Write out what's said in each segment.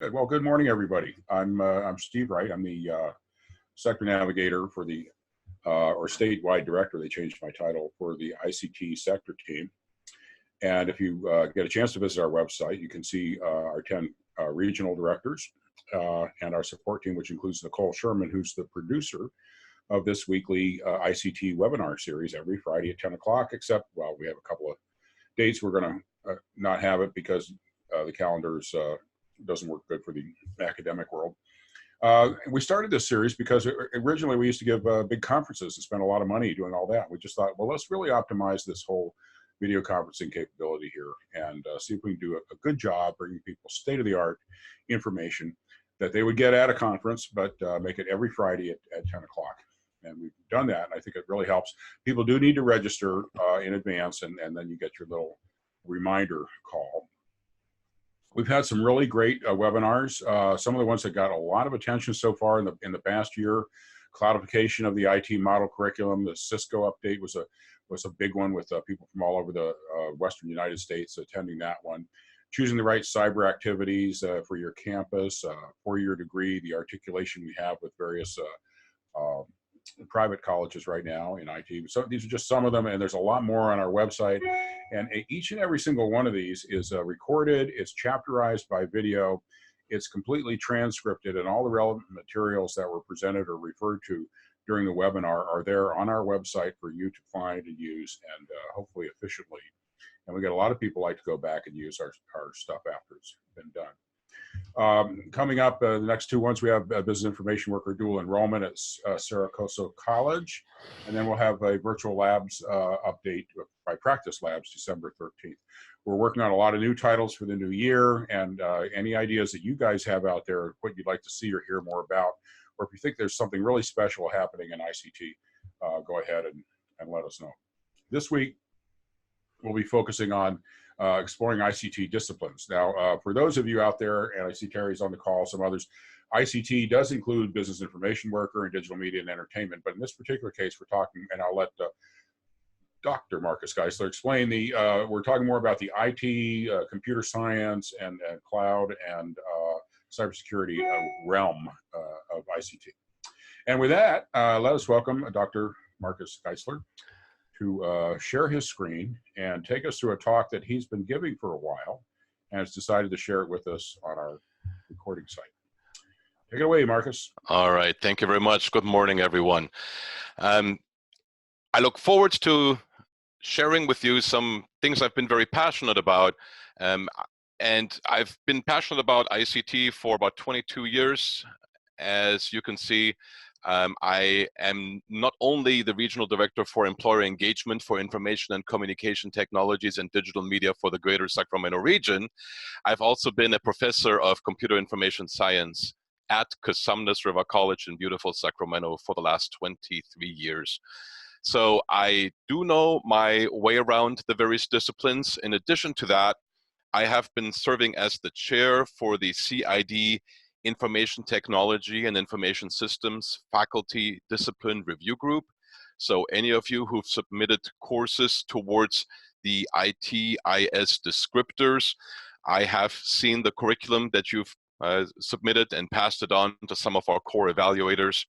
Well, good morning, everybody. I'm Steve Wright. I'm the sector navigator for the or statewide director. They changed my title for the ICT sector team. And if you get a chance to visit our website, you can see our 10 regional directors and our support team, which includes Nicole Sherman, who's the producer of this weekly ICT webinar series every Friday at 10 o'clock, except, well, we have a couple of dates we're going to not have it because the calendars doesn't work good for the academic world. We started this series because originally we used to give big conferences and spend a lot of money doing all that. We just thought, well, let's really optimize this whole video conferencing capability here and see if we can do a good job bringing people state-of-the-art information that they would get at a conference, but make it every Friday at 10 o'clock. And we've done that, and I think it really helps. People do need to register in advance, and then you get your little reminder call. We've had some really great webinars. Some of the ones that got a lot of attention so far in the past year: cloudification of the IT model curriculum. The Cisco update was a big one with people from all over the Western United States attending that one. Choosing the right cyber activities for your campus, four-year degree, the articulation we have with various private colleges right now in IT. So these are just some of them, and there's a lot more on our website. And each and every single one of these is recorded, it's chapterized by video, it's completely transcripted, and all the relevant materials that were presented or referred to during the webinar are there on our website for you to find and use, and hopefully efficiently. And we get a lot of people like to go back and use our stuff after it's been done. Coming up, the next two ones, we have business information worker dual enrollment at Saracoso College, and then we'll have a virtual labs update by Practice Labs December 13th. We're working on a lot of new titles for the new year, and any ideas that you guys have out there, what you'd like to see or hear more about, or if you think there's something really special happening in ICT, go ahead and let us know. This week, we'll be focusing on exploring ICT disciplines. Now, for those of you out there, and I see Terry's on the call, some others, ICT does include business information worker and digital media and entertainment, but in this particular case, we're talking, and I'll let Dr. Marcus Geisler explain we're talking more about the IT, computer science, and cloud and cybersecurity realm of ICT. And with that, let us welcome Dr. Marcus Geisler to share his screen and take us through a talk that he's been giving for a while and has decided to share it with us on our recording site. Take it away, Marcus. All right, thank you very much. Good morning, everyone. I look forward to sharing with you some things I've been very passionate about. And I've been passionate about ICT for about 22 years. As you can see, I am not only the regional director for employer engagement for information and communication technologies and digital media for the greater Sacramento region, I've also been a professor of computer information science at Cosumnes River College in beautiful Sacramento for the last 23 years. So I do know my way around the various disciplines. In addition to that, I have been serving as the chair for the CID Information Technology and Information Systems Faculty Discipline Review Group. So any of you who've submitted courses towards the ITIS descriptors, I have seen the curriculum that you've submitted and passed it on to some of our core evaluators.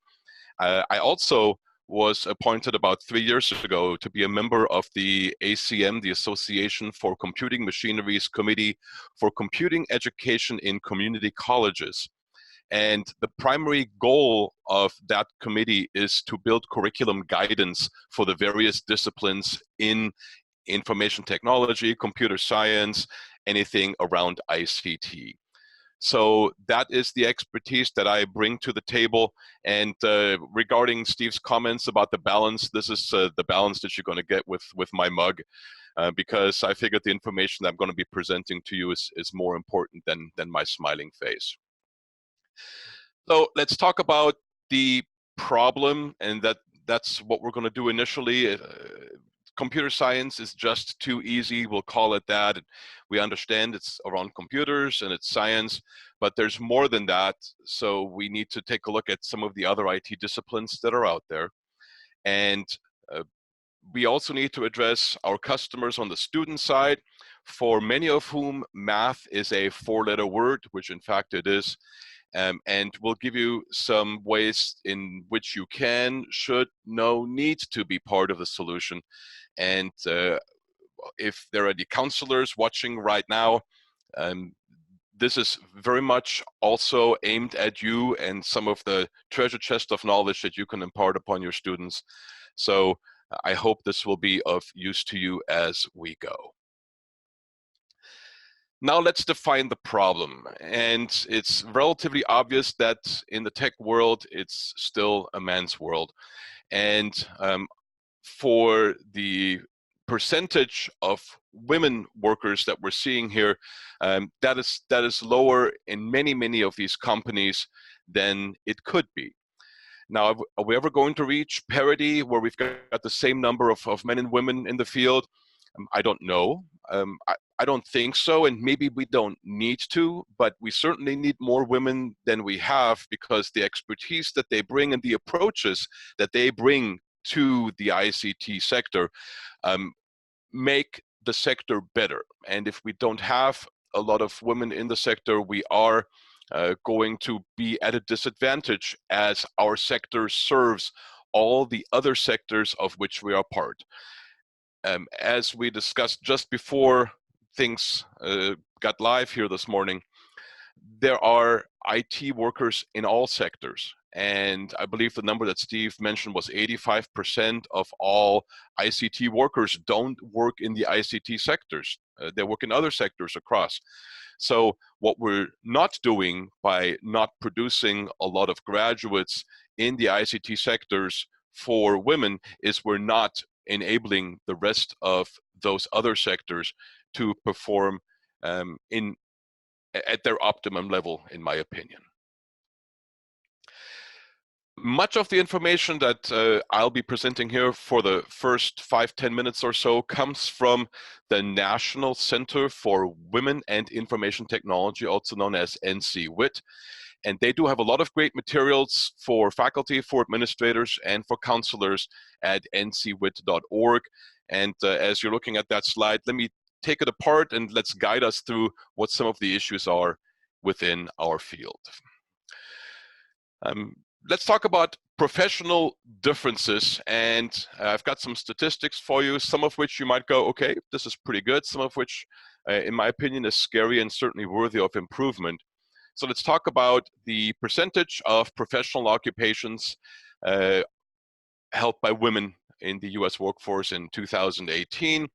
I also was appointed about 3 years ago to be a member of the ACM, the Association for Computing Machineries Committee for Computing Education in Community Colleges. And the primary goal of that committee is to build curriculum guidance for the various disciplines in information technology, computer science, anything around ICT. So that is the expertise that I bring to the table. And regarding Steve's comments about the balance, this is the balance that you're going to get with my mug, because I figured the information that I'm going to be presenting to you is more important than my smiling face. So let's talk about the problem, and that's what we're going to do initially. Computer science is just too easy, we'll call it that. We understand it's around computers and it's science, but there's more than that. So we need to take a look at some of the other IT disciplines that are out there. And we also need to address our customers on the student side. for many of whom math is a four-letter word, which in fact it is. And we'll give you some ways in which you can, should, no, need to be part of the solution. And if there are any counselors watching right now, this is very much also aimed at you and some of the treasure chest of knowledge that you can impart upon your students. So I hope this will be of use to you as we go. Now let's define the problem. And it's relatively obvious that in the tech world, it's still a man's world. And for the percentage of women workers that we're seeing here, that is lower in many of these companies than it could be. Now, are we ever going to reach parity where we've got the same number of men and women in the field? I don't know. I don't think so, and maybe we don't need to, but we certainly need more women than we have, because the expertise that they bring and the approaches that they bring to the ICT sector make the sector better. And if we don't have a lot of women in the sector, we are going to be at a disadvantage, as our sector serves all the other sectors of which we are part. As we discussed just before things got live here this morning, there are IT workers in all sectors. And I believe the number that Steve mentioned was 85% of all ICT workers don't work in the ICT sectors. They work in other sectors across. So what we're not doing by not producing a lot of graduates in the ICT sectors for women is we're not enabling the rest of those other sectors to perform at their optimum level, in my opinion. Much of the information that I'll be presenting here for the first 5-10 minutes or so comes from the National Center for Women and Information Technology, also known as NCWIT. And they do have a lot of great materials for faculty, for administrators, and for counselors at ncwit.org. And as you're looking at that slide, let me take it apart and let's guide us through what some of the issues are within our field. Let's talk about professional differences, and I've got some statistics for you, some of which you might go, okay, this is pretty good, some of which, in my opinion, is scary and certainly worthy of improvement. So let's talk about the percentage of professional occupations held by women in the US workforce in 2018,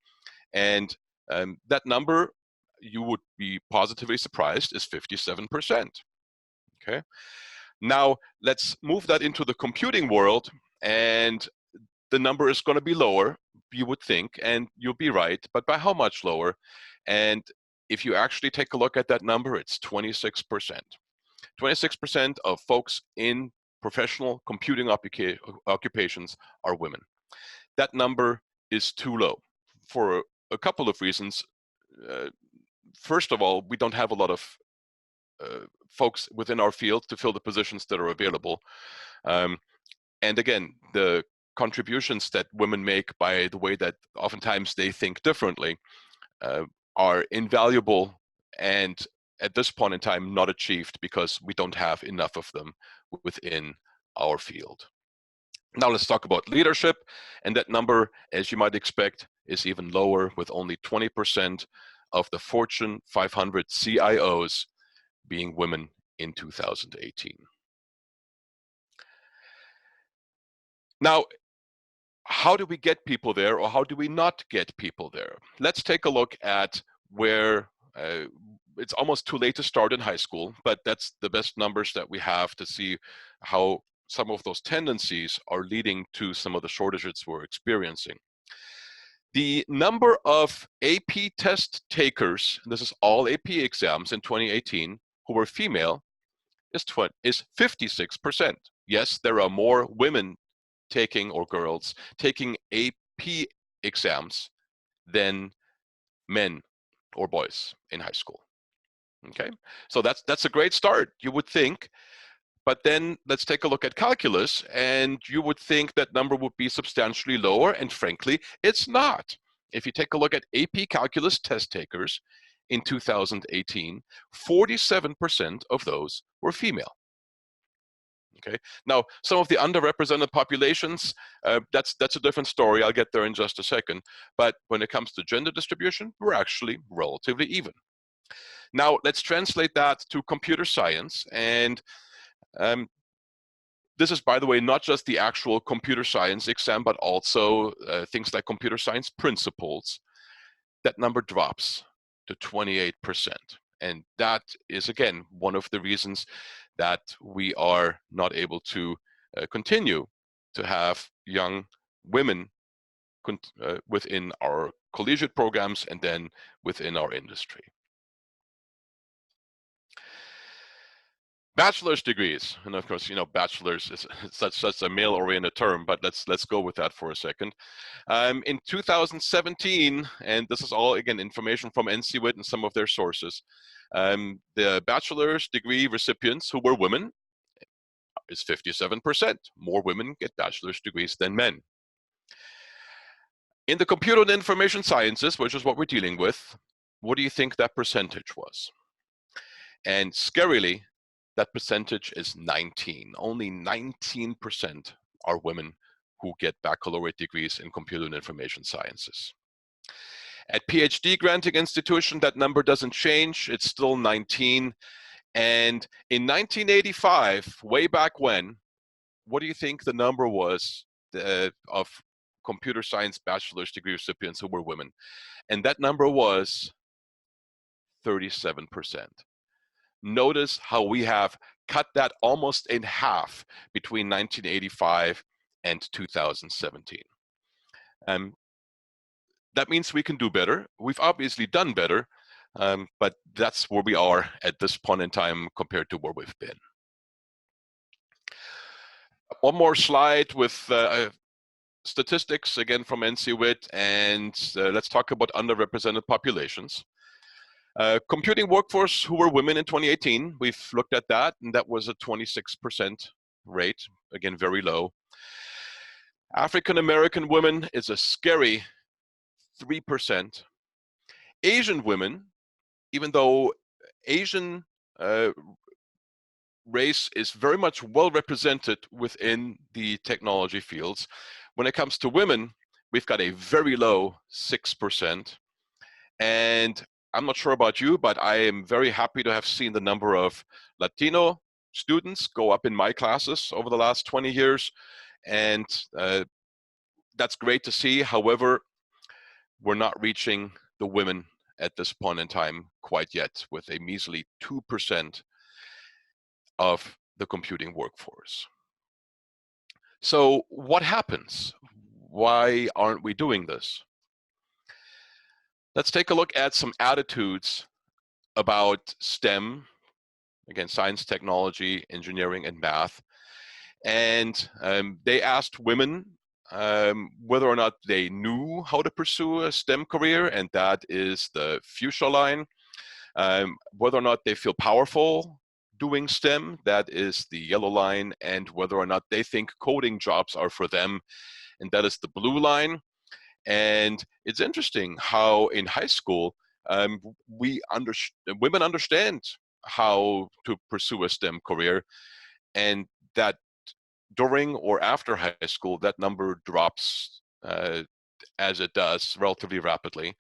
and that number, you would be positively surprised, is 57%, okay? Now, let's move that into the computing world, and the number is going to be lower, you would think, and you'll be right, but by how much lower? And if you actually take a look at that number, it's 26%. 26% of folks in professional computing occupations are women. That number is too low for a couple of reasons. First of all, we don't have a lot of folks within our field to fill the positions that are available. And again, the contributions that women make by the way that oftentimes they think differently are invaluable, and at this point in time not achieved because we don't have enough of them within our field. Now let's talk about leadership, and that number, as you might expect, is even lower, with only 20% of the Fortune 500 CIOs being women in 2018. Now, how do we get people there, or how do we not get people there? Let's take a look at where it's almost too late to start in high school, but that's the best numbers that we have to see how some of those tendencies are leading to some of the shortages we're experiencing. The number of AP test takers, and this is all AP exams in 2018, who were female, is 56%. Yes, there are more women taking, or girls taking, AP exams than men or boys in high school. Okay, so that's a great start, you would think. But then let's take a look at calculus, and you would think that number would be substantially lower, and frankly, it's not. If you take a look at AP Calculus test takers in 2018, 47% of those were female. Okay. Now, some of the underrepresented populations, that's a different story. I'll get there in just a second. But when it comes to gender distribution, we're actually relatively even. Now, let's translate that to computer science. And this is, by the way, not just the actual computer science exam, but also things like computer science principles. That number drops to 28%. And that is, again, one of the reasons that we are not able to continue to have young women within our collegiate programs and then within our industry. Bachelor's degrees, and of course, you know, bachelor's is such a male-oriented term, but let's go with that for a second. In 2017, and this is all, again, information from NCWIT and some of their sources, the bachelor's degree recipients who were women is 57%. More women get bachelor's degrees than men. In the computer and information sciences, which is what we're dealing with, what do you think that percentage was? And scarily, that percentage is 19. Only 19% are women who get baccalaureate degrees in computer and information sciences. At PhD granting institution, that number doesn't change. It's still 19. And in 1985, way back when, what do you think the number was of computer science bachelor's degree recipients who were women? And that number was 37%. Notice how we have cut that almost in half between 1985 and 2017. That means we can do better. We've obviously done better, but that's where we are at this point in time compared to where we've been. One more slide with statistics, again, from NCWIT, and let's talk about underrepresented populations. Computing workforce who were women in 2018, we've looked at that, and that was a 26% rate, again, very low. African American women is a scary 3%. Asian women, even though Asian race is very much well represented within the technology fields, when it comes to women, we've got a very low 6%. And I'm not sure about you, but I am very happy to have seen the number of Latino students go up in my classes over the last 20 years. And that's great to see. However, we're not reaching the women at this point in time quite yet, with a measly 2% of the computing workforce. So what happens? Why aren't we doing this? Let's take a look at some attitudes about STEM, again, science, technology, engineering, and math. And they asked women whether or not they knew how to pursue a STEM career, and that is the fuchsia line. Whether or not they feel powerful doing STEM, that is the yellow line, and whether or not they think coding jobs are for them, and that is the blue line. And it's interesting how in high school, women understand how to pursue a STEM career, and that during or after high school, that number drops as it does relatively rapidly.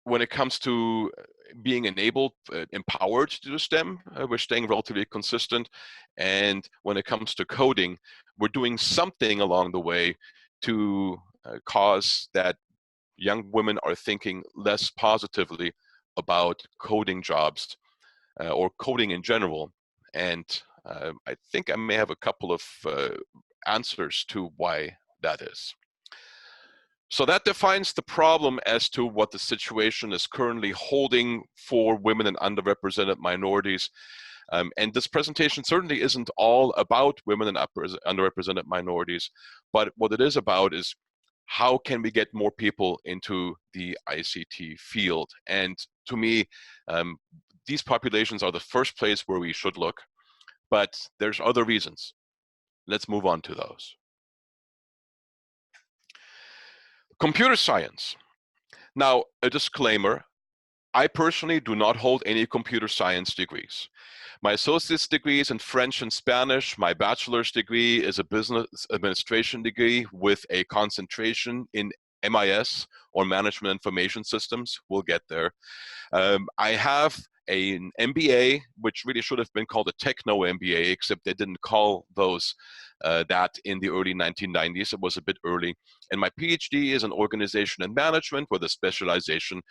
When it comes to being enabled, empowered to do STEM, we're staying relatively consistent. And when it comes to coding, we're doing something along the way to cause that young women are thinking less positively about coding jobs or coding in general. And I think I may have a couple of answers to why that is. So that defines the problem as to what the situation is currently holding for women and underrepresented minorities. And this presentation certainly isn't all about women and underrepresented minorities, but what it is about is how can we get more people into the ICT field? And to me, these populations are the first place where we should look, but there's other reasons. Let's move on to those. Computer science. Now, a disclaimer, I personally do not hold any computer science degrees. My associate's degree is in French and Spanish. My bachelor's degree is a business administration degree with a concentration in MIS, or Management Information Systems. We'll get there. I have an MBA, which really should have been called a techno MBA, except they didn't call those that in the early 1990s. It was a bit early. And my PhD is in organization and management with a specialization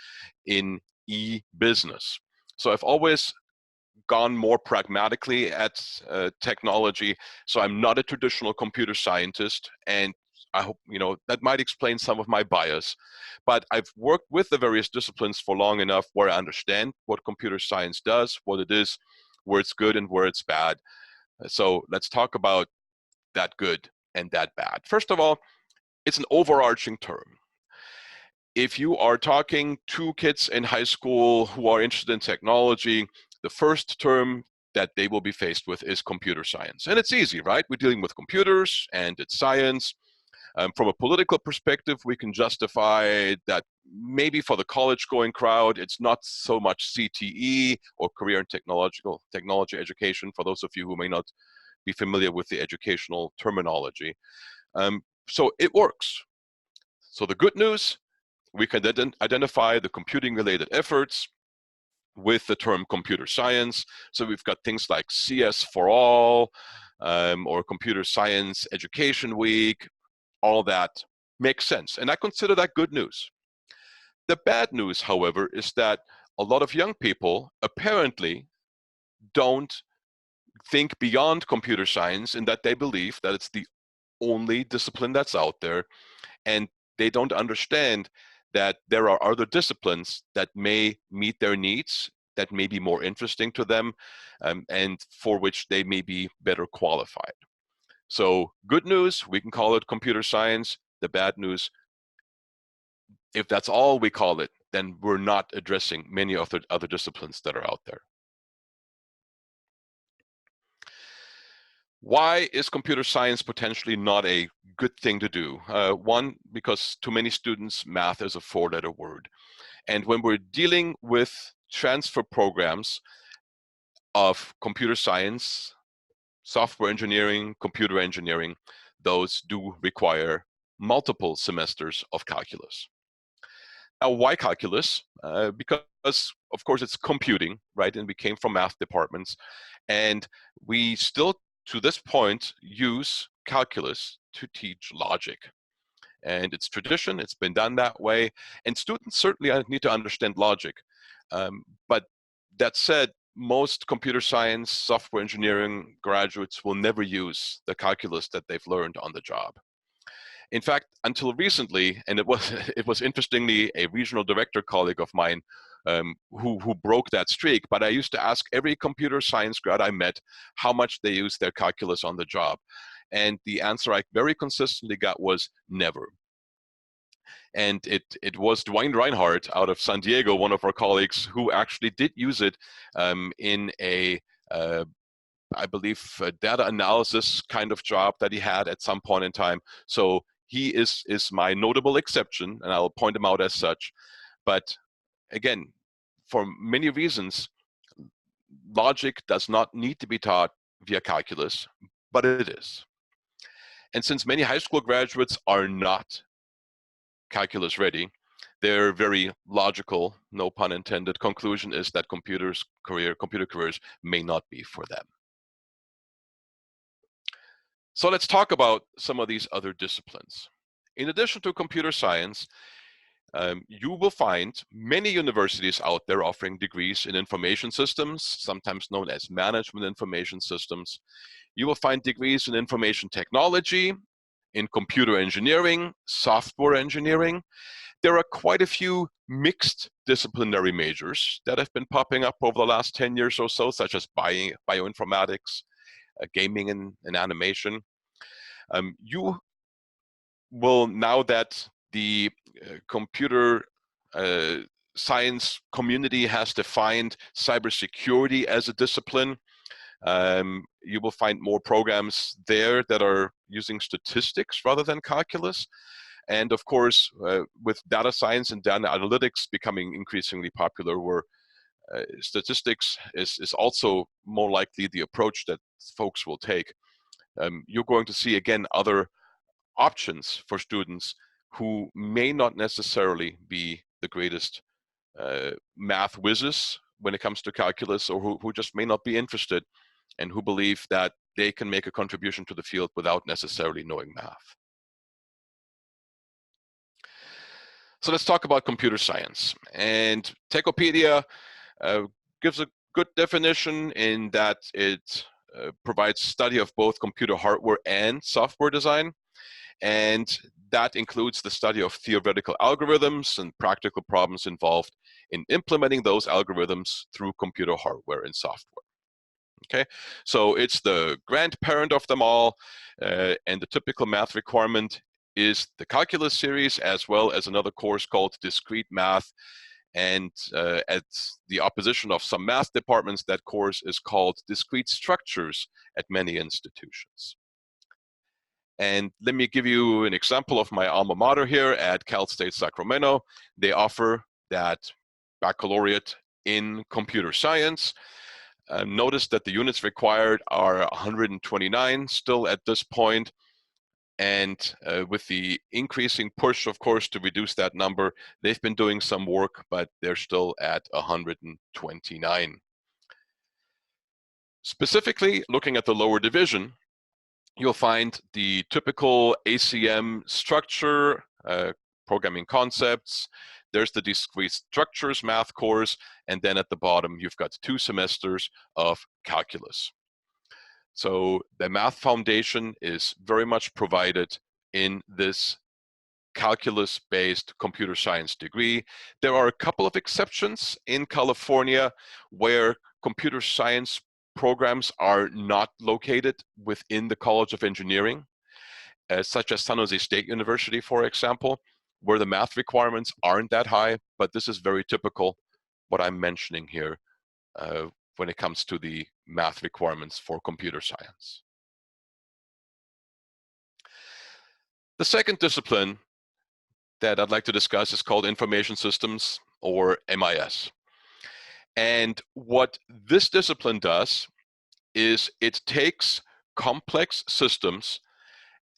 in e-business. So I've always gone more pragmatically at technology. So I'm not a traditional computer scientist, and I hope, that might explain some of my bias. But I've worked with the various disciplines for long enough where I understand what computer science does, what it is, where it's good and where it's bad. So let's talk about that good and that bad. First of all, it's an overarching term. If you are talking to kids in high school who are interested in technology, the first term that they will be faced with is computer science. And it's easy, right? We're dealing with computers and it's science. From a political perspective, we can justify that maybe for the college-going crowd, it's not so much CTE, or career and technology education, for those of you who may not be familiar with the educational terminology. So it works. So the good news, we can identify the computing-related efforts with the term computer science. So we've got things like CS for All, or Computer Science Education Week. All that makes sense, and I consider that good news. The bad news, however, is that a lot of young people apparently don't think beyond computer science, in that they believe that it's the only discipline that's out there, and they don't understand that there are other disciplines that may meet their needs, that may be more interesting to them, and for which they may be better qualified. So good news, we can call it computer science. The bad news, if that's all we call it, then we're not addressing many of the other disciplines that are out there. Why is computer science potentially not a good thing to do? One, because to many students, math is a four-letter word. And when we're dealing with transfer programs of computer science, software engineering, computer engineering, those do require multiple semesters of calculus. Now, why calculus? Because, of course, it's computing, right? And we came from math departments. And we still, to this point, use calculus to teach logic. And it's tradition, it's been done that way. And students certainly need to understand logic. But that said, most computer science, software engineering graduates will never use the calculus that they've learned on the job. In fact, until recently, and it was interestingly a regional director colleague of mine who broke that streak, but I used to ask every computer science grad I met how much they used their calculus on the job. And the answer I very consistently got was never. And it was Dwayne Reinhardt out of San Diego, one of our colleagues, who actually did use it in a, I believe, a data analysis kind of job that he had at some point in time. So he is my notable exception, and I'll point him out as such. But again, for many reasons, logic does not need to be taught via calculus, but it is. And since many high school graduates are not calculus ready, their very logical, no pun intended, conclusion is that computer careers may not be for them. So let's talk about some of these other disciplines. In addition to computer science, you will find many universities out there offering degrees in information systems, sometimes known as management information systems. You will find degrees in information technology, in computer engineering, software engineering. There are quite a few mixed disciplinary majors that have been popping up over the last 10 years or so, such as bioinformatics, gaming and animation. You will, now that the computer science community has defined cybersecurity as a discipline, you will find more programs there that are using statistics rather than calculus. And of course, with data science and data analytics becoming increasingly popular, where statistics is also more likely the approach that folks will take, you're going to see again other options for students who may not necessarily be the greatest math whizzes when it comes to calculus, or who just may not be interested and who believe that they can make a contribution to the field without necessarily knowing math. So let's talk about computer science. And Techopedia gives a good definition in that it provides study of both computer hardware and software design. And that includes the study of theoretical algorithms and practical problems involved in implementing those algorithms through computer hardware and software. Okay, so it's the grandparent of them all, and the typical math requirement is the calculus series, as well as another course called discrete math. And at the opposition of some math departments, that course is called discrete structures at many institutions. And let me give you an example of my alma mater here at Cal State Sacramento. They offer that baccalaureate in computer science. Notice that the units required are 129 still at this point. And with the increasing push, of course, to reduce that number, they've been doing some work, but they're still at 129. Specifically, looking at the lower division, you'll find the typical ACM structure, programming concepts. There's the discrete structures math course, and then at the bottom, you've got 2 semesters of calculus. So the math foundation is very much provided in this calculus-based computer science degree. There are a couple of exceptions in California where computer science programs are not located within the College of Engineering, such as San Jose State University, for example, where the math requirements aren't that high, but this is very typical, what I'm mentioning here, when it comes to the math requirements for computer science. The second discipline that I'd like to discuss is called Information Systems, or MIS. And what this discipline does is it takes complex systems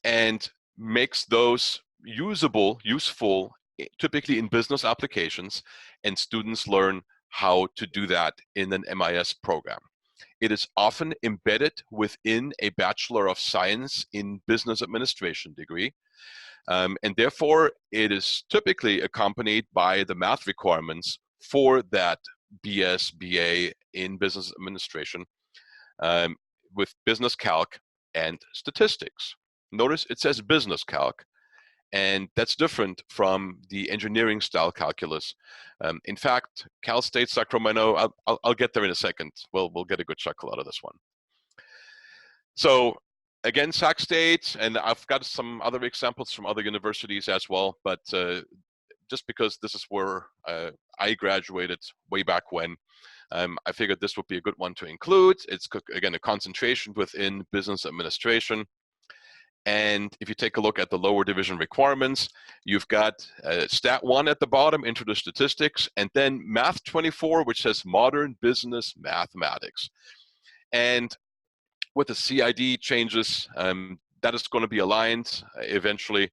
and makes those useful, typically in business applications, and students learn how to do that in an MIS program. It is often embedded within a Bachelor of Science in Business Administration degree, and therefore it is typically accompanied by the math requirements for that BS, BA in Business Administration, with business calc and statistics. Notice it says business calc, and that's different from the engineering style calculus. In fact, Cal State Sacramento, I'll get there in a second. We'll get a good chuckle out of this one. So again, Sac State, and I've got some other examples from other universities as well, but just because this is where I graduated way back when, I figured this would be a good one to include. It's, again, a concentration within business administration. And if you take a look at the lower division requirements, you've got Stat 1 at the bottom, Intro to Statistics, and then Math 24, which says Modern Business Mathematics. And with the CID changes, that is going to be aligned eventually.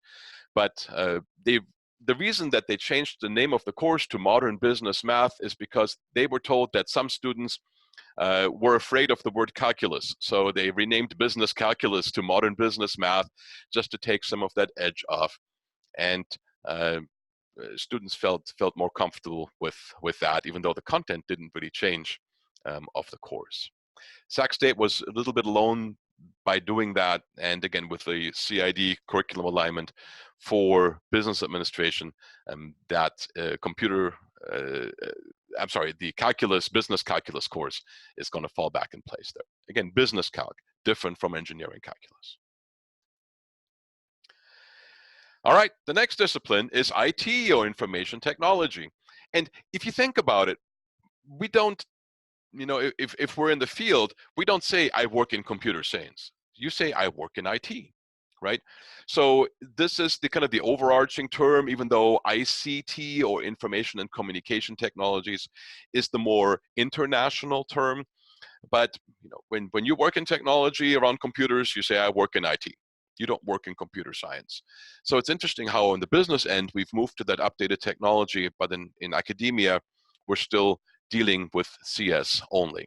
But the reason that they changed the name of the course to Modern Business Math is because they were told that some students were afraid of the word calculus. So they renamed business calculus to modern business math just to take some of that edge off. And students felt more comfortable with that, even though the content didn't really change of the course. Sac State was a little bit alone by doing that. And again, with the CID curriculum alignment for business administration, that the business calculus course is going to fall back in place there. Again, business calc, different from engineering calculus. All right, the next discipline is IT, or information technology. And if you think about it, we don't, if we're in the field, we don't say I work in computer science. You say I work in IT. right? So this is the kind of the overarching term, even though ICT, or information and communication technologies, is the more international term. But when you work in technology around computers, you say, I work in IT. You don't work in computer science. So it's interesting how on the business end, we've moved to that updated technology, but in academia, we're still dealing with CS only.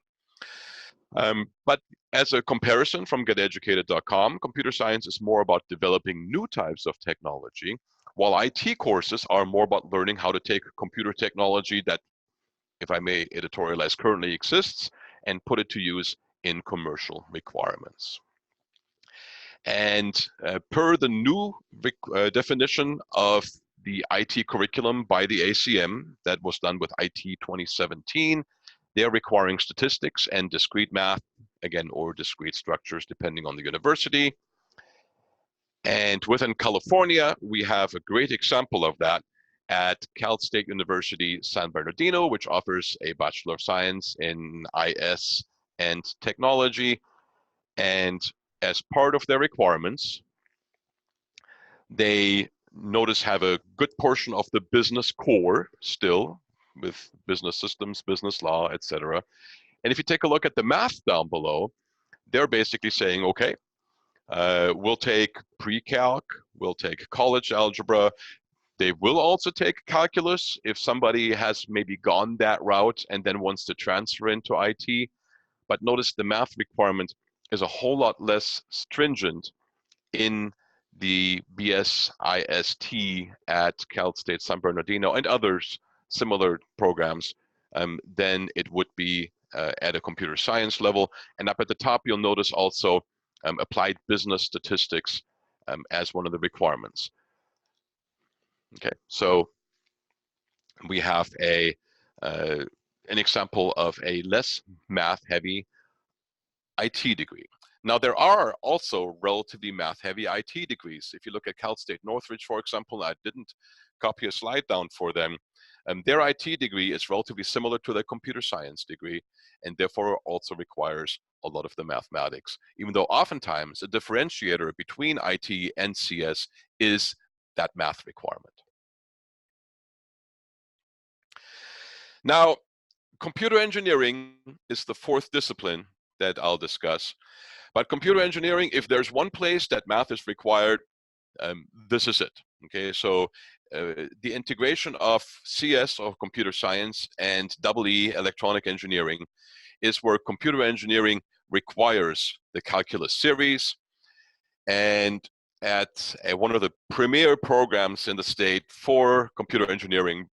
But as a comparison from geteducated.com, computer science is more about developing new types of technology, while IT courses are more about learning how to take computer technology that, if I may editorialize, currently exists and put it to use in commercial requirements. And per the new definition of the IT curriculum by the ACM that was done with IT 2017, they're requiring statistics and discrete math, again, or discrete structures depending on the university. And within California, we have a great example of that at Cal State University San Bernardino, which offers a Bachelor of Science in IS and Technology. And as part of their requirements, they have a good portion of the business core still, with business systems, business law, etc. And if you take a look at the math down below, they're basically saying, okay, we'll take pre-calc, we'll take college algebra. They will also take calculus if somebody has maybe gone that route and then wants to transfer into IT. But notice the math requirement is a whole lot less stringent in the BSIST at Cal State San Bernardino and others similar programs than it would be at a computer science level. And up at the top, you'll notice also applied business statistics as one of the requirements. Okay, so we have an example of a less math-heavy IT degree. Now, there are also relatively math-heavy IT degrees. If you look at Cal State Northridge, for example, I didn't copy a slide down for them. Their IT degree is relatively similar to their computer science degree, and therefore also requires a lot of the mathematics, even though oftentimes a differentiator between IT and CS is that math requirement. Now, computer engineering is the fourth discipline that I'll discuss. But computer engineering, if there's one place that math is required, this is it. Okay, so the integration of CS, or computer science, and EE, electronic engineering, is where computer engineering requires the calculus series. And at one of the premier programs in the state for computer engineering,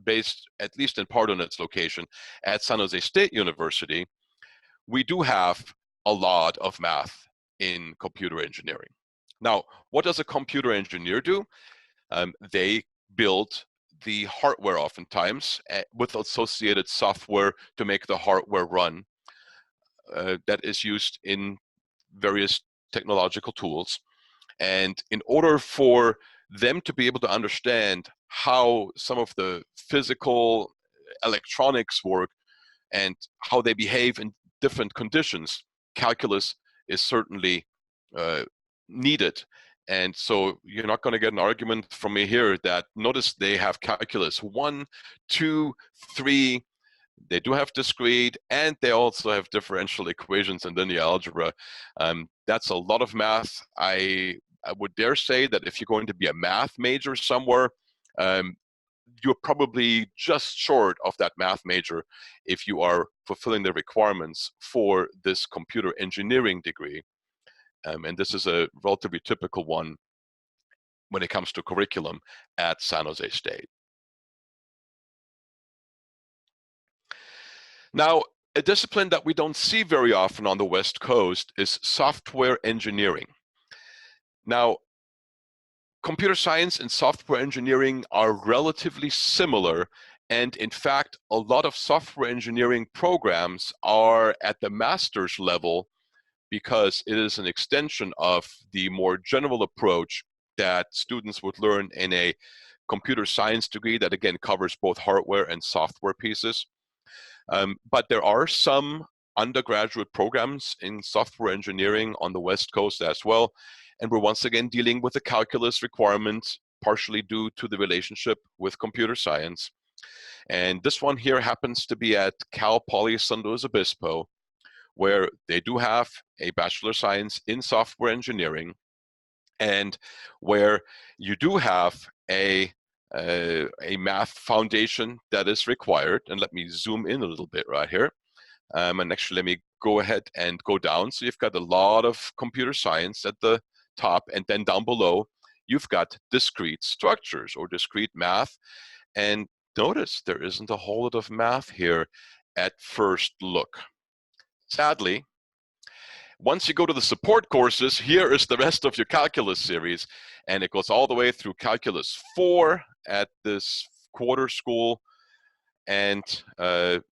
based at least in part on its location at San Jose State University, we do have a lot of math in computer engineering. Now, what does a computer engineer do? They build the hardware oftentimes with associated software to make the hardware run that is used in various technological tools. And in order for them to be able to understand how some of the physical electronics work and how they behave in different conditions, calculus is certainly needed. And so you're not going to get an argument from me here that, notice they have calculus 1, 2, 3. They do have discrete, and they also have differential equations and linear algebra. That's a lot of math. I would dare say that if you're going to be a math major somewhere, you're probably just short of that math major if you are fulfilling the requirements for this computer engineering degree. And this is a relatively typical one when it comes to curriculum at San Jose State. Now, a discipline that we don't see very often on the West Coast is software engineering. Now, computer science and software engineering are relatively similar, and in fact, a lot of software engineering programs are at the master's level because it is an extension of the more general approach that students would learn in a computer science degree that, again, covers both hardware and software pieces. But there are some undergraduate programs in software engineering on the West Coast as well. And we're once again dealing with a calculus requirement, partially due to the relationship with computer science. And this one here happens to be at Cal Poly San Luis Obispo, where they do have a Bachelor of Science in Software Engineering, and where you do have a math foundation that is required. And let me zoom in a little bit right here. And actually, let me go ahead and go down. So you've got a lot of computer science at the top, and then down below, you've got discrete structures or discrete math. And notice there isn't a whole lot of math here at first look. Sadly, once you go to the support courses, here is the rest of your calculus series, and it goes all the way through calculus 4 at this quarter school, and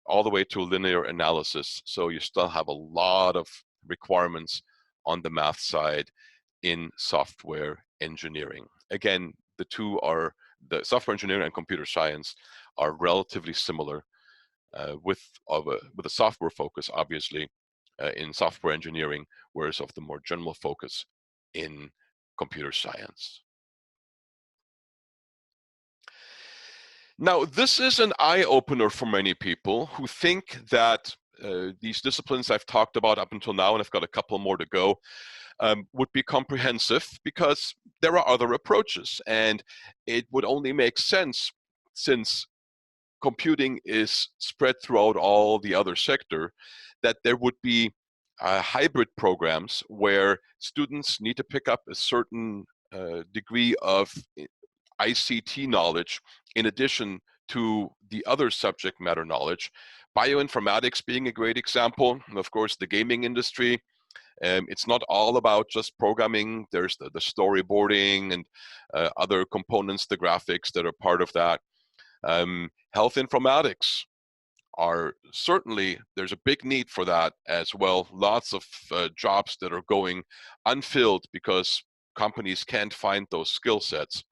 all the way to linear analysis. So you still have a lot of requirements on the math side in software engineering. Again, the two are, the software engineering and computer science are relatively similar, with a software focus, obviously, in software engineering, whereas of the more general focus in computer science. Now, this is an eye-opener for many people who think that these disciplines I've talked about up until now, and I've got a couple more to go, would be comprehensive, because there are other approaches, and it would only make sense, since computing is spread throughout all the other sector, that there would be hybrid programs where students need to pick up a certain degree of ICT knowledge in addition to the other subject matter knowledge. Bioinformatics being a great example, and of course the gaming industry. It's not all about just programming. There's the storyboarding and other components, the graphics that are part of that. Health informatics are certainly, there's a big need for that as well. Lots of jobs that are going unfilled because companies can't find those skill sets.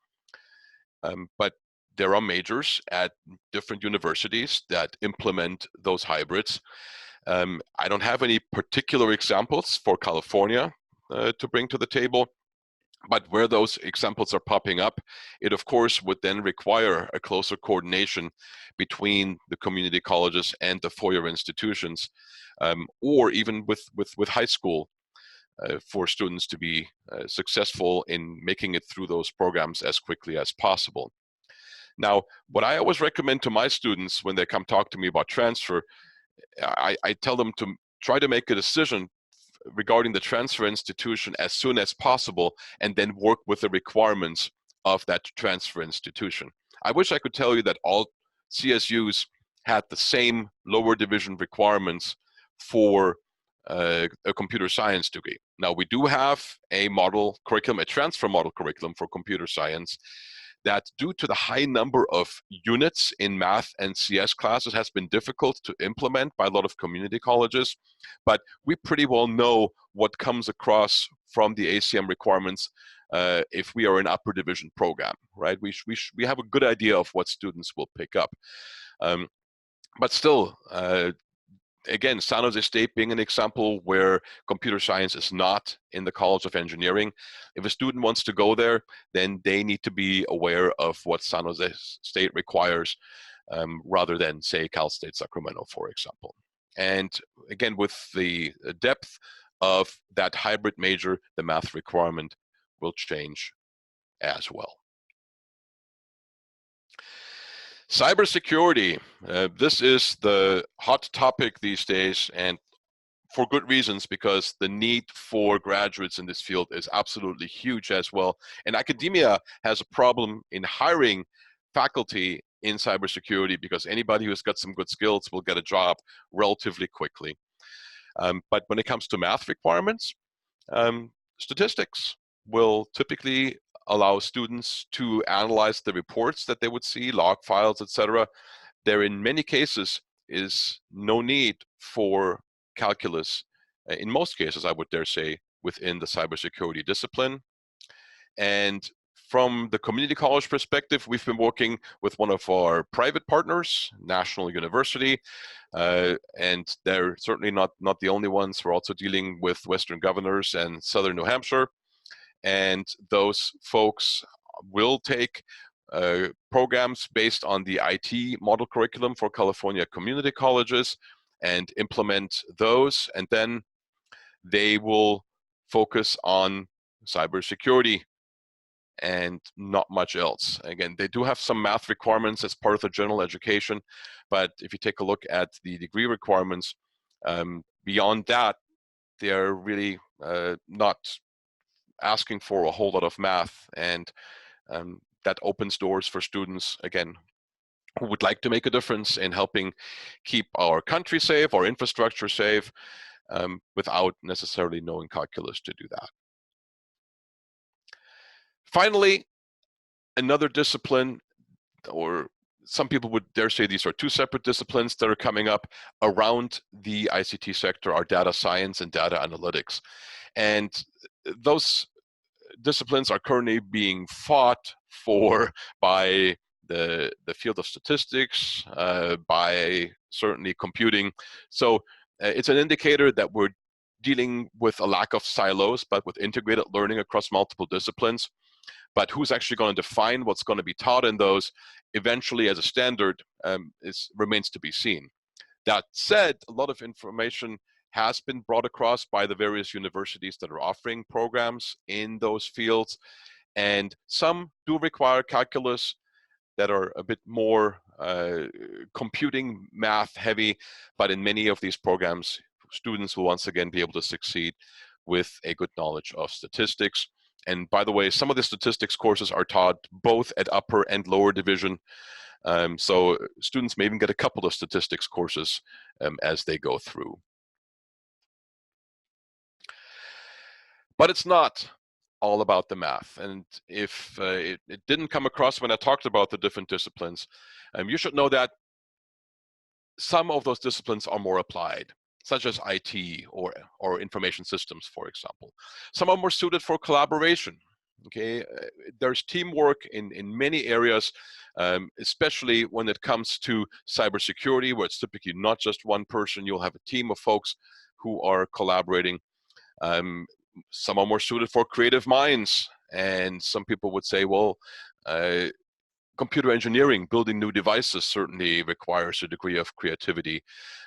But there are majors at different universities that implement those hybrids. I don't have any particular examples for California to bring to the table, but where those examples are popping up, it of course would then require a closer coordination between the community colleges and the four-year institutions, or even with high school, for students to be successful in making it through those programs as quickly as possible. Now, what I always recommend to my students when they come talk to me about transfer, I tell them to try to make a decision regarding the transfer institution as soon as possible, and then work with the requirements of that transfer institution. I wish I could tell you that all CSUs had the same lower division requirements for a computer science degree. Now, we do have a model curriculum, a transfer model curriculum for computer science, that due to the high number of units in math and CS classes has been difficult to implement by a lot of community colleges, but we pretty well know what comes across from the ACM requirements if we are an upper division program, right? We have a good idea of what students will pick up. But still, again, San Jose State being an example where computer science is not in the College of Engineering. If a student wants to go there, then they need to be aware of what San Jose State requires, rather than, say, Cal State Sacramento, for example. And again, with the depth of that hybrid major, the math requirement will change as well. Cybersecurity, this is the hot topic these days, and for good reasons, because the need for graduates in this field is absolutely huge as well. And academia has a problem in hiring faculty in cybersecurity, because anybody who's got some good skills will get a job relatively quickly. But when it comes to math requirements, statistics will typically allow students to analyze the reports that they would see, log files, etc. There, in many cases, is no need for calculus, in most cases, I would dare say, within the cybersecurity discipline. And from the community college perspective, we've been working with one of our private partners, National University, and they're certainly not the only ones. We're also dealing with Western Governors and Southern New Hampshire. and those folks will take programs based on the IT model curriculum for California community colleges and implement those, and then they will focus on cybersecurity and not much else. Again, they do have some math requirements as part of the general education, but if you take a look at the degree requirements, beyond that, they're really not asking for a whole lot of math, and that opens doors for students, again, who would like to make a difference in helping keep our country safe, our infrastructure safe, without necessarily knowing calculus to do that. Finally, another discipline, or some people would dare say these are two separate disciplines that are coming up around the ICT sector, are data science and data analytics. And those disciplines are currently being fought for by the field of statistics, by certainly computing. So it's an indicator that we're dealing with a lack of silos, but with integrated learning across multiple disciplines. But who's actually going to define what's going to be taught in those eventually as a standard remains to be seen. That said, a lot of information has been brought across by the various universities that are offering programs in those fields, and some do require calculus that are a bit more computing math heavy, but in many of these programs, students will once again be able to succeed with a good knowledge of statistics. And by the way, some of the statistics courses are taught both at upper and lower division. So students may even get a couple of statistics courses as they go through. But it's not all about the math. And if it didn't come across when I talked about the different disciplines, you should know that some of those disciplines are more applied, such as IT or information systems, for example. Some are more suited for collaboration. Okay, there's teamwork in many areas, especially when it comes to cybersecurity, where it's typically not just one person. You'll have a team of folks who are collaborating. Some are more suited for creative minds, and some people would say, well, computer engineering, building new devices certainly requires a degree of creativity.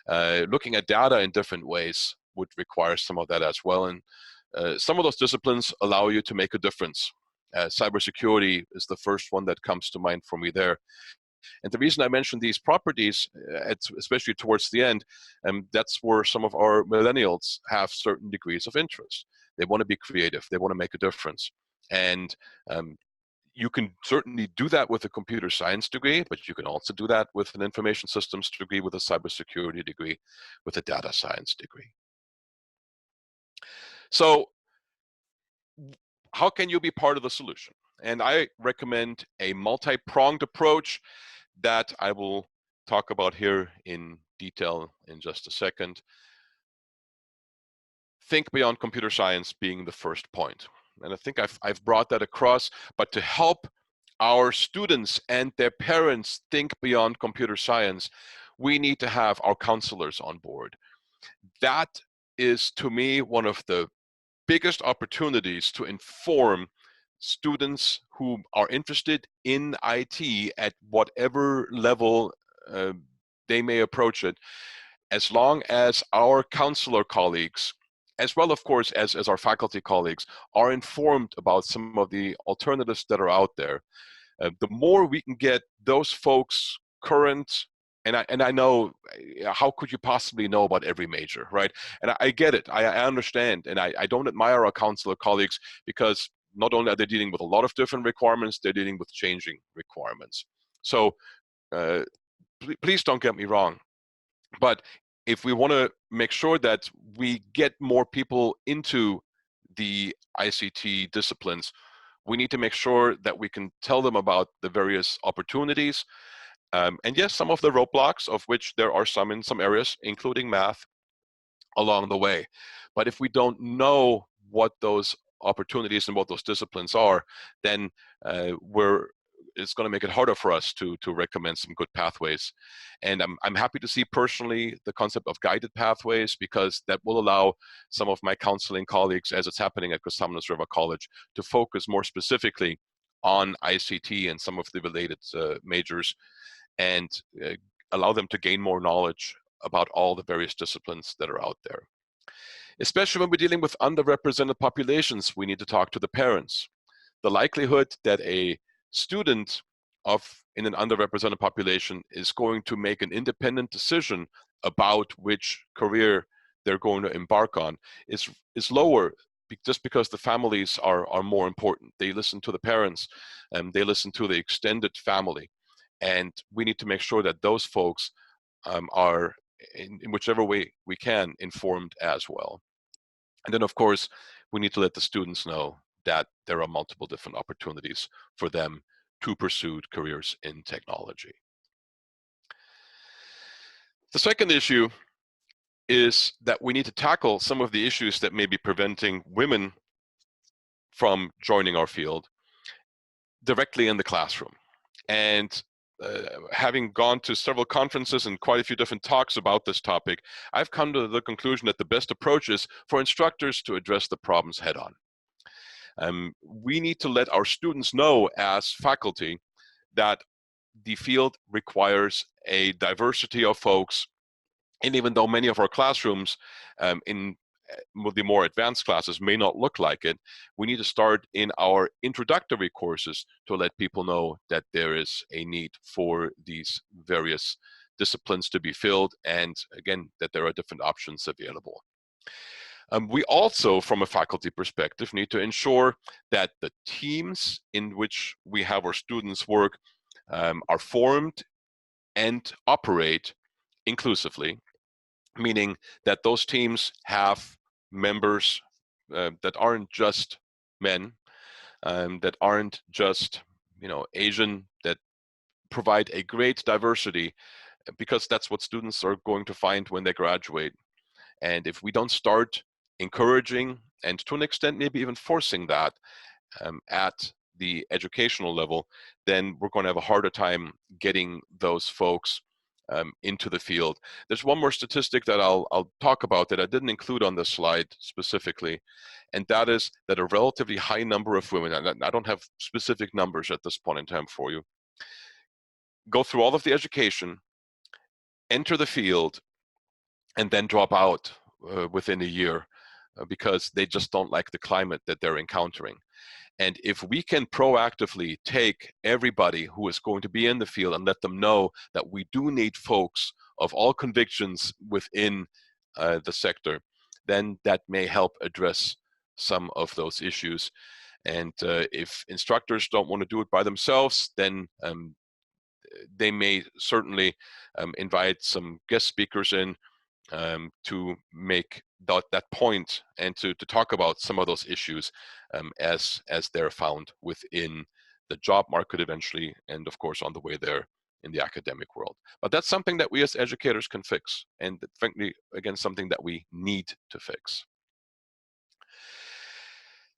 Looking at data in different ways would require some of that as well. And some of those disciplines allow you to make a difference. Cybersecurity is the first one that comes to mind for me there. And the reason I mentioned these properties, especially towards the end, that's where some of our millennials have certain degrees of interest. They want to be creative. They want to make a difference. And you can certainly do that with a computer science degree, but you can also do that with an information systems degree, with a cybersecurity degree, with a data science degree. So how can you be part of the solution? And I recommend a multi-pronged approach that I will talk about here in detail in just a second. Think beyond computer science being the first point. And I think I've brought that across, but to help our students and their parents think beyond computer science, we need to have our counselors on board. That is, to me, one of the biggest opportunities to inform students who are interested in IT at whatever level they may approach it, as long as our counselor colleagues, as well, of course, as our faculty colleagues, are informed about some of the alternatives that are out there. The more we can get those folks current, and I know, how could you possibly know about every major, right? And I get it, I understand, and I don't admire our counselor colleagues, because not only are they dealing with a lot of different requirements, they're dealing with changing requirements. So please don't get me wrong, but if we want to make sure that we get more people into the ICT disciplines, we need to make sure that we can tell them about the various opportunities. And yes, some of the roadblocks, of which there are some in some areas, including math, along the way. But if we don't know what those opportunities and what those disciplines are, then we're it's going to make it harder for us to recommend some good pathways. And I'm happy to see personally the concept of guided pathways, because that will allow some of my counseling colleagues, as it's happening at Cosumnes River College, to focus more specifically on ICT and some of the related majors, and allow them to gain more knowledge about all the various disciplines that are out there. Especially when we're dealing with underrepresented populations, we need to talk to the parents. The likelihood that a student in an underrepresented population is going to make an independent decision about which career they're going to embark on is lower, just because the families are more important. They listen to the parents, and they listen to the extended family. And we need to make sure that those folks are, in whichever way we can, informed as well. And then, of course, we need to let the students know that there are multiple different opportunities for them to pursue careers in technology. The second issue is that we need to tackle some of the issues that may be preventing women from joining our field directly in the classroom. And having gone to several conferences and quite a few different talks about this topic, I've come to the conclusion that the best approach is for instructors to address the problems head on. We need to let our students know as faculty that the field requires a diversity of folks. And even though many of our classrooms in the more advanced classes may not look like it, we need to start in our introductory courses to let people know that there is a need for these various disciplines to be filled, and again, that there are different options available. We also, from a faculty perspective, need to ensure that the teams in which we have our students work are formed and operate inclusively, meaning that those teams have members that aren't just men, that aren't just Asian, that provide a great diversity, because that's what students are going to find when they graduate. And if we don't start encouraging, and to an extent maybe even forcing that at the educational level, then we're going to have a harder time getting those folks into the field. There's one more statistic that I'll talk about that I didn't include on this slide specifically, and that is that a relatively high number of women, and I don't have specific numbers at this point in time for you, go through all of the education, enter the field, and then drop out within a year because they just don't like the climate that they're encountering. And if we can proactively take everybody who is going to be in the field and let them know that we do need folks of all convictions within the sector, then that may help address some of those issues. And if instructors don't want to do it by themselves, then they may certainly invite some guest speakers in to make that point, and to talk about some of those issues as they're found within the job market eventually, and of course on the way there in the academic world. But that's something that we as educators can fix, and frankly, again, something that we need to fix.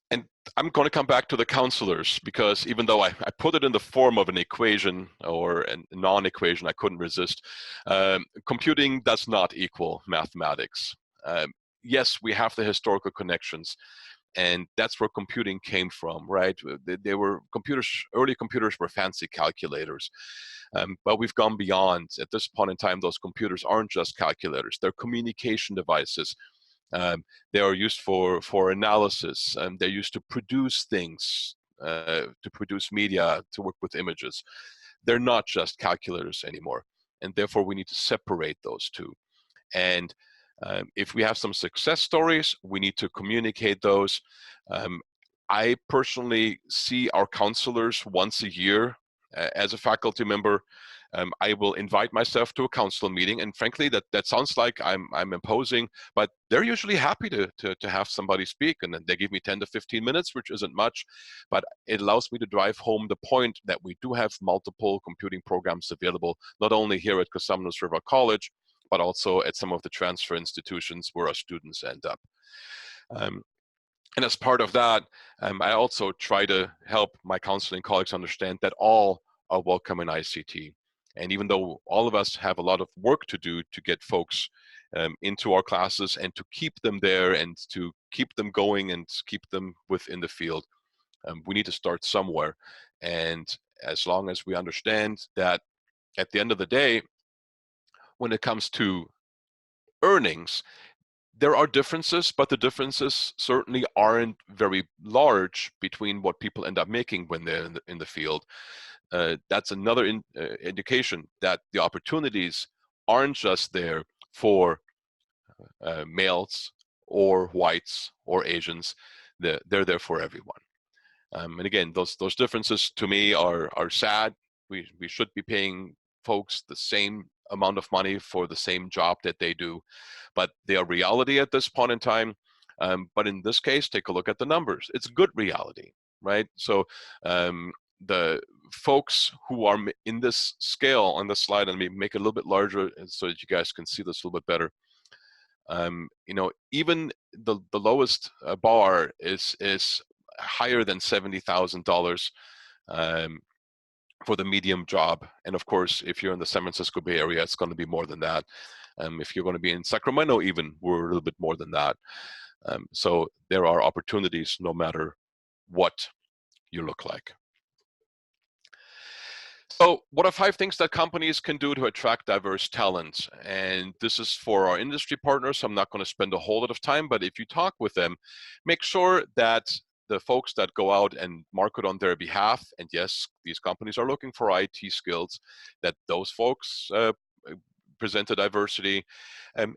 And I'm going to come back to the counselors, because even though I put it in the form of an equation or a non-equation, I couldn't resist. Computing does not equal mathematics. Yes, we have the historical connections, and that's where computing came from, right? They were computers. Early computers were fancy calculators, but we've gone beyond. At this point in time, those computers aren't just calculators; they're communication devices. They are used for analysis, and they're used to produce things, to produce media, to work with images. They're not just calculators anymore, and therefore we need to separate those two. And if we have some success stories, we need to communicate those. I personally see our counselors once a year as a faculty member. I will invite myself to a council meeting, and frankly, that sounds like I'm imposing, but they're usually happy to have somebody speak, and then they give me 10 to 15 minutes, which isn't much, but it allows me to drive home the point that we do have multiple computing programs available, not only here at Cosumnes River College, but also at some of the transfer institutions where our students end up. And as part of that, I also try to help my counseling colleagues understand that all are welcome in ICT. And even though all of us have a lot of work to do to get folks into our classes and to keep them there and to keep them going and keep them within the field, we need to start somewhere. And as long as we understand that at the end of the day, when it comes to earnings, there are differences, but the differences certainly aren't very large between what people end up making when they're in the field. That's another indication that the opportunities aren't just there for males or whites or Asians. They're there for everyone. And again, those differences to me are sad. We should be paying folks the same amount of money for the same job that they do, but they are reality at this point in time. But in this case, take a look at the numbers. It's good reality, right? So the folks who are in this scale on the slide, and maybe make it a little bit larger so that you guys can see this a little bit better. Even the lowest bar is higher than $70,000 for the medium job. And of course, if you're in the San Francisco Bay Area, it's going to be more than that. If you're going to be in Sacramento, even, we're a little bit more than that. So there are opportunities no matter what you look like. So what are 5 things that companies can do to attract diverse talent? And this is for our industry partners. I'm not going to spend a whole lot of time, but if you talk with them, make sure that the folks that go out and market on their behalf, and yes, these companies are looking for IT skills, that those folks present a diversity,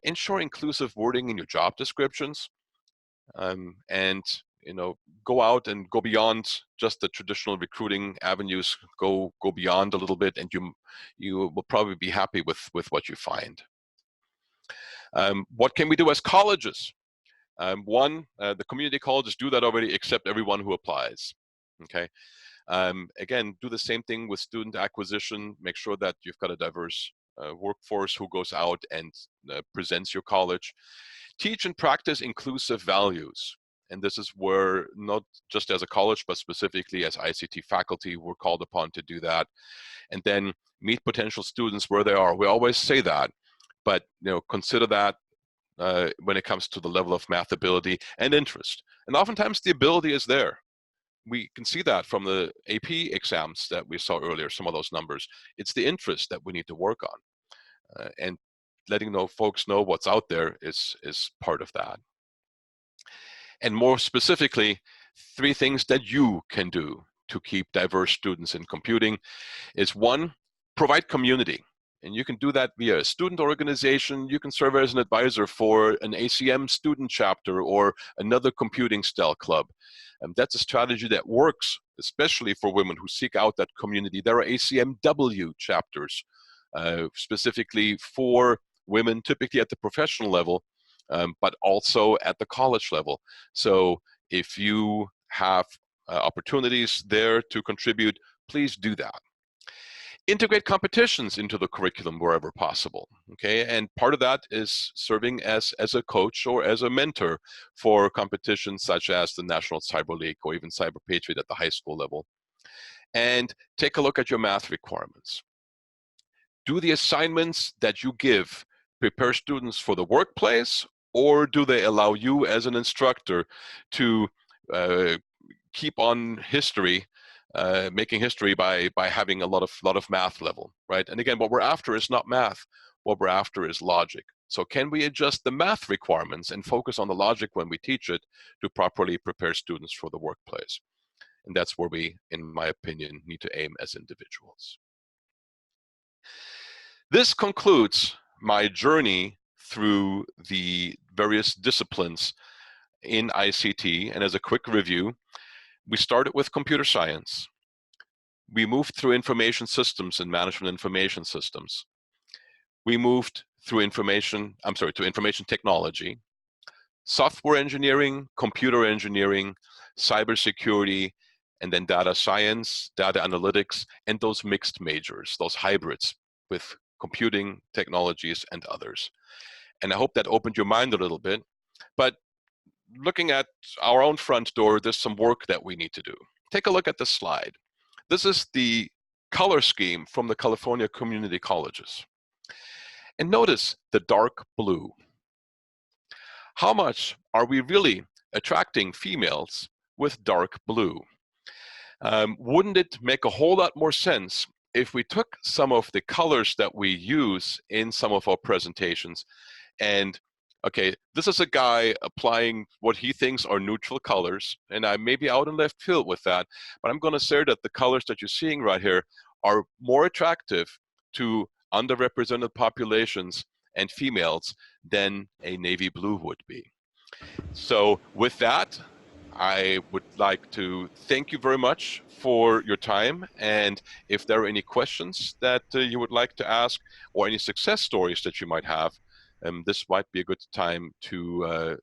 ensure inclusive wording in your job descriptions, and go out and go beyond just the traditional recruiting avenues. Go beyond a little bit, and you will probably be happy with what you find. What can we do as colleges? One, the community colleges do that already, accept everyone who applies. Okay. Again, do the same thing with student acquisition. Make sure that you've got a diverse workforce who goes out and presents your college. Teach and practice inclusive values. And this is where, not just as a college, but specifically as ICT faculty, we're called upon to do that. And then meet potential students where they are. We always say that, but consider that when it comes to the level of math ability and interest. And oftentimes the ability is there. We can see that from the AP exams that we saw earlier, some of those numbers. It's the interest that we need to work on. And letting folks know what's out there is part of that. And more specifically, 3 things that you can do to keep diverse students in computing is 1, provide community. And you can do that via a student organization. You can serve as an advisor for an ACM student chapter or another computing style club. And that's a strategy that works, especially for women who seek out that community. There are ACMW chapters specifically for women, typically at the professional level, but also at the college level. So if you have opportunities there to contribute, please do that. Integrate competitions into the curriculum wherever possible, okay? And part of that is serving as a coach or as a mentor for competitions such as the National Cyber League or even Cyber Patriot at the high school level. And take a look at your math requirements. Do the assignments that you give prepare students for the workplace, or do they allow you as an instructor to keep on history, making history by having a lot of math level, right? And again, what we're after is not math. What we're after is logic. So can we adjust the math requirements and focus on the logic when we teach it to properly prepare students for the workplace? And that's where we, in my opinion, need to aim as individuals. This concludes my journey through the various disciplines in ICT. And as a quick review, we started with computer science. We moved through information systems and management information systems. We moved through to information technology, software engineering, computer engineering, cybersecurity, and then data science, data analytics, and those mixed majors, those hybrids with computing technologies and others. And I hope that opened your mind a little bit. But looking at our own front door, there's some work that we need to do. Take a look at this slide. This is the color scheme from the California community colleges. And notice the dark blue. How much are we really attracting females with dark blue? Wouldn't it make a whole lot more sense if we took some of the colors that we use in some of our presentations and, okay, this is a guy applying what he thinks are neutral colors, and I may be out in left field with that, but I'm going to say that the colors that you're seeing right here are more attractive to underrepresented populations and females than a navy blue would be. So with that, I would like to thank you very much for your time. And if there are any questions that you would like to ask or any success stories that you might have, this might be a good time to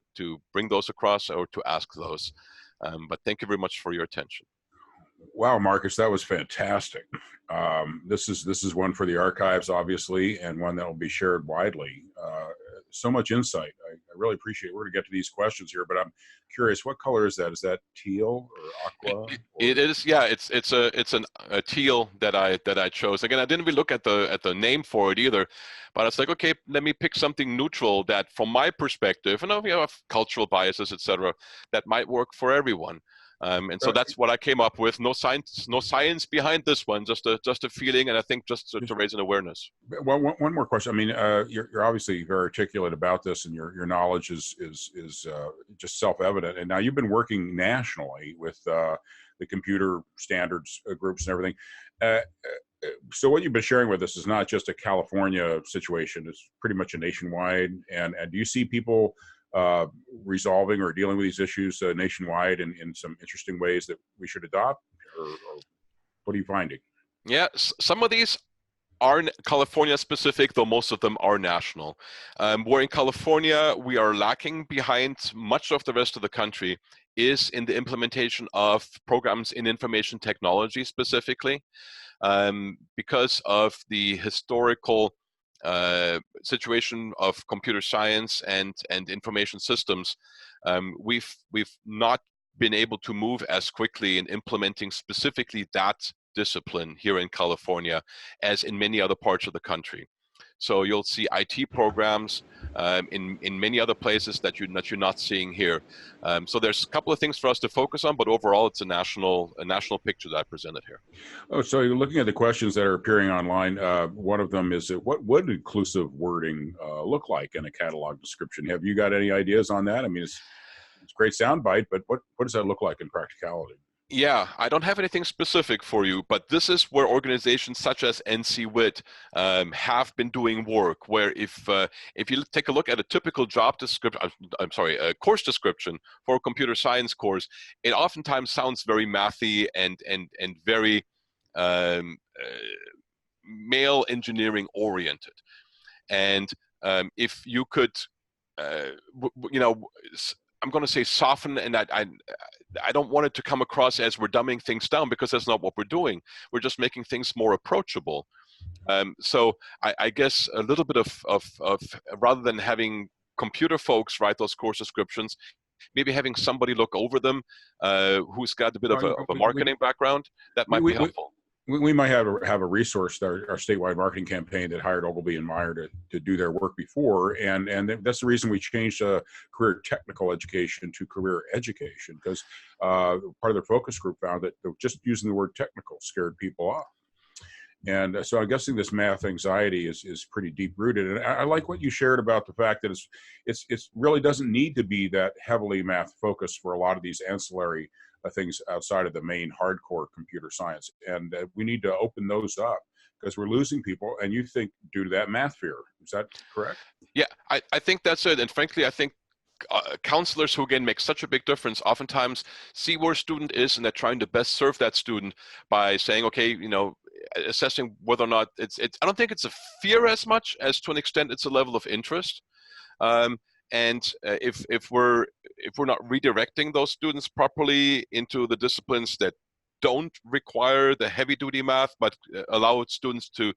bring those across or to ask those. But thank you very much for your attention. Wow, Marcus, that was fantastic. This is one for the archives, obviously, and one that will be shared widely. So much insight. I really appreciate it. We're going to get to these questions here, but I'm curious, what color is that? Is that teal or aqua? It is, yeah. It's a teal that I chose. Again, I didn't even look at the name for it either, but it's like, okay, let me pick something neutral that, from my perspective, and we have cultural biases, etc., that might work for everyone. And so that's what I came up with. No science behind this one, just a feeling, and I think just to raise an awareness. Well, one more question. I mean, you're obviously very articulate about this, and your knowledge is just self-evident. And now you've been working nationally with the computer standards groups and everything. So what you've been sharing with us is not just a California situation; it's pretty much a nationwide. And do you see people resolving or dealing with these issues nationwide in some interesting ways that we should adopt, or what are you finding? Yeah, some of these are California specific, though most of them are national. Where in California we are lacking behind much of the rest of the country is in the implementation of programs in information technology specifically, because of the historical situation of computer science and information systems. We've not been able to move as quickly in implementing specifically that discipline here in California as in many other parts of the country. So you'll see IT programs in many other places that you're not seeing here. So there's a couple of things for us to focus on, but overall it's a national picture that I presented here. Oh, so you're looking at the questions that are appearing online. One of them is, what would inclusive wording look like in a catalog description? Have you got any ideas on that? I mean, it's a great soundbite, but what does that look like in practicality? Yeah, I don't have anything specific for you, but this is where organizations such as NCWIT have been doing work. Where if you take a look at a typical job description, a course description for a computer science course, it oftentimes sounds very mathy and very male engineering oriented. And if you could, I'm going to say soften, and I don't want it to come across as we're dumbing things down, because that's not what we're doing. We're just making things more approachable. So I guess a little bit of rather than having computer folks write those course descriptions, maybe having somebody look over them who's got a bit of a marketing background, that might be helpful. We might have a resource, our statewide marketing campaign, that hired Ogilvy and Meyer to do their work before, and that's the reason we changed career technical education to career education, because part of their focus group found that just using the word technical scared people off. And so I'm guessing this math anxiety is pretty deep rooted. And I like what you shared about the fact that it's really doesn't need to be that heavily math focused for a lot of these ancillary things outside of the main hardcore computer science. And we need to open those up, because we're losing people, and you think due to that math fear. Is that correct? Yeah, I think that's it. And frankly, I think counselors who, again, make such a big difference oftentimes see where a student is, and they're trying to best serve that student by saying, okay, assessing whether or not it's I don't think it's a fear as much as, to an extent, it's a level of interest. And if we're not redirecting those students properly into the disciplines that don't require the heavy duty math, but allow students to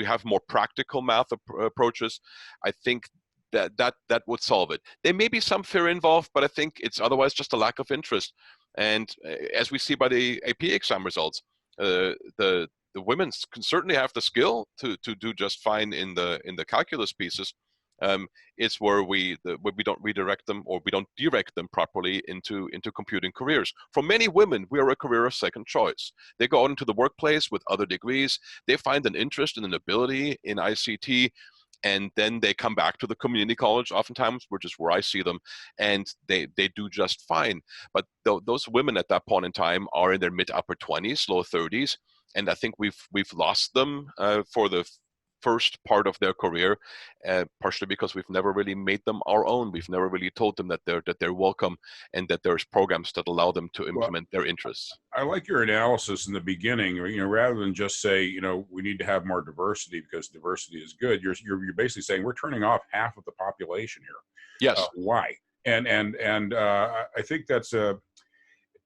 have more practical math approaches, I think that would solve it. There may be some fear involved, but I think it's otherwise just a lack of interest. And as we see by the AP exam results, the women can certainly have the skill to do just fine in the calculus pieces. It's where we don't redirect them, or we don't direct them properly into computing careers. For many women, we are a career of second choice. They go out into the workplace with other degrees. They find an interest and an ability in ICT, and then they come back to the community college oftentimes, which is where I see them, and they do just fine. But those women at that point in time are in their mid upper 20s, low 30s, and I think we've lost them for the first part of their career, partially because we've never really made them our own. We've never really told them that they're welcome, and that there's programs that allow them to implement their interests. I like your analysis in the beginning. Rather than just say, we need to have more diversity because diversity is good. You're basically saying we're turning off half of the population here. Yes. Why? And I think that's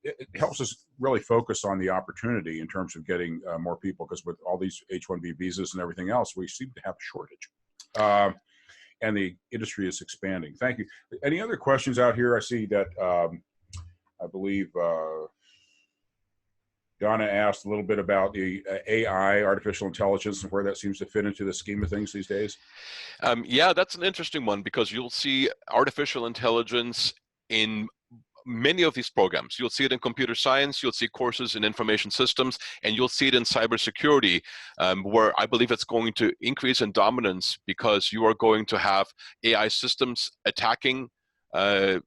it helps us really focus on the opportunity in terms of getting more people, because with all these H-1B visas and everything else, we seem to have a shortage. And the industry is expanding. Thank you. Any other questions out here? I see that I believe Donna asked a little bit about the AI, artificial intelligence, and where that seems to fit into the scheme of things these days. Yeah, that's an interesting one, because you'll see artificial intelligence in many of these programs. You'll see it in computer science, you'll see courses in information systems, and you'll see it in cybersecurity, where I believe it's going to increase in dominance, because you are going to have AI systems attacking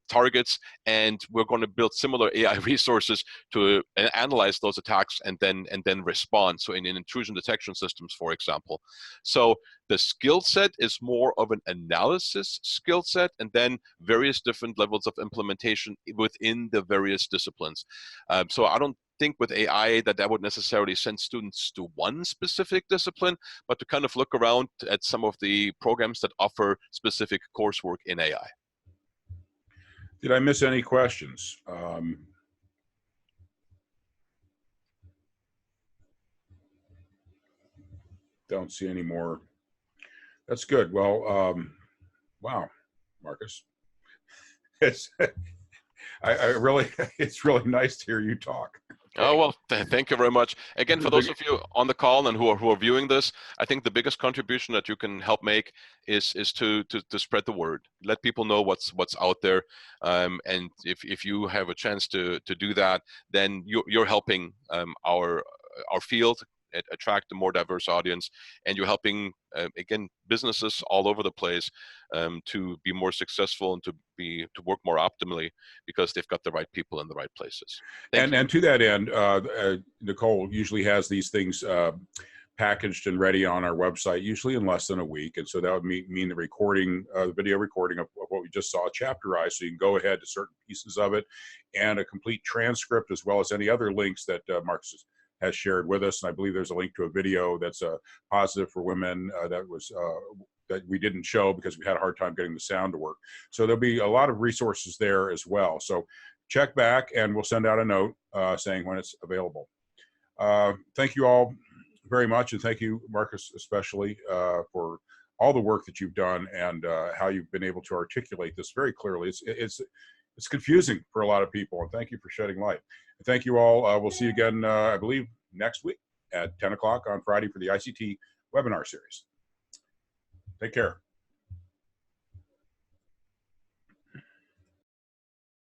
targets, and we're going to build similar AI resources to analyze those attacks and then respond. So in intrusion detection systems, for example. So the skill set is more of an analysis skill set, and then various different levels of implementation within the various disciplines. So I don't think with AI that would necessarily send students to one specific discipline, but to kind of look around at some of the programs that offer specific coursework in AI. Did I miss any questions? Don't see any more. That's good. Well, wow, Marcus. It's I really it's really nice to hear you talk. Oh, well, thank you very much. Again, for those of you on the call and who are viewing this, I think the biggest contribution that you can help make is to spread the word. Let people know what's out there. And if you have a chance to do that, then you're helping our field attract a more diverse audience, and you're helping again businesses all over the place to be more successful and to work more optimally, because they've got the right people in the right places. And to that end, Nicole usually has these things packaged and ready on our website, usually in less than a week. And so that would mean the recording, the video recording of what we just saw, chapterized, so you can go ahead to certain pieces of it, and a complete transcript, as well as any other links that Marcus has shared with us. And I believe there's a link to a video that's positive for women that we didn't show because we had a hard time getting the sound to work. So there'll be a lot of resources there as well. So check back, and we'll send out a note saying when it's available. Thank you all very much, and thank you, Marcus, especially for all the work that you've done and how you've been able to articulate this very clearly. It's confusing for a lot of people, and thank you for shedding light. And thank you all. We'll see you again, I believe, next week at 10 o'clock on Friday for the ICT webinar series. Take care.